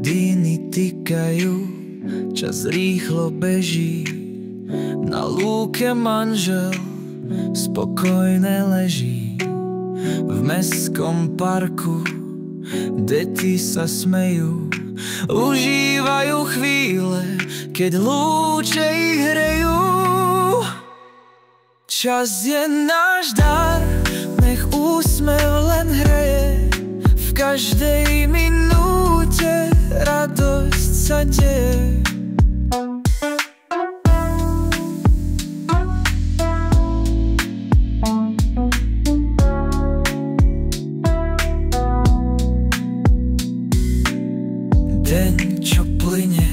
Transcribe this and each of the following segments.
Hodiny tikajú, čas rýchlo beží. Na lúke manžel spokojne leží. V mestskom parku deti sa smejú, užívajú chvíle, keď lúče ich hrejú. Čas je náš dar, nech úsmev len hreje. V každej minúte radosť sa deje. Deň, čo plyne,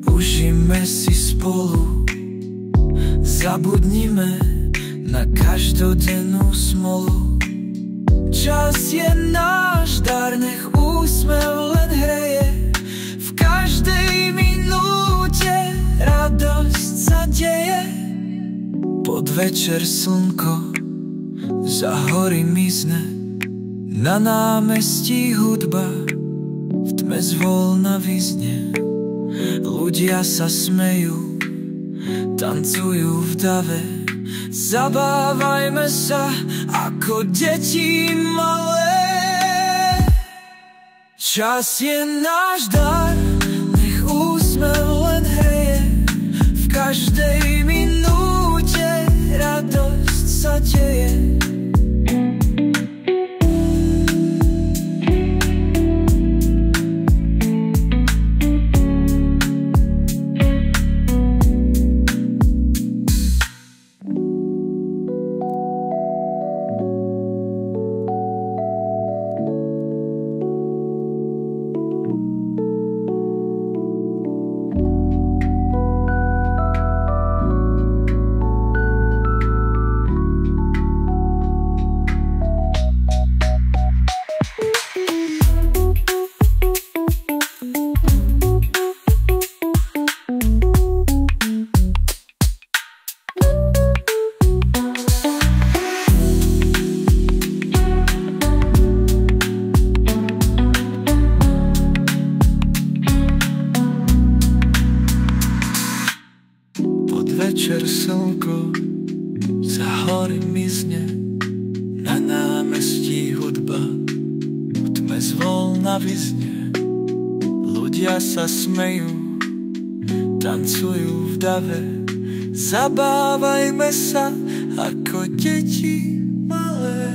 užijme si spolu. Zabudnime na každodennú smolu. Čas je náš dar, nech úsmev len hreje. V každej minúte radosť sa deje. Podvečer slnko za hory mizne, na námestí hudba v tme zvolna vyznie. Ľudia sa smejú, tancujú v dave. Zabávajme sa ako deti malé. Čas je náš dar, nech úsmev len hreje. V každej minúte radosť sa deje. Večer slnko za hory mizne, na námestí hudba v tme zvolna vyznie. Ľudia sa smejú, tancujú v dave. Zabávajme sa ako deti malé.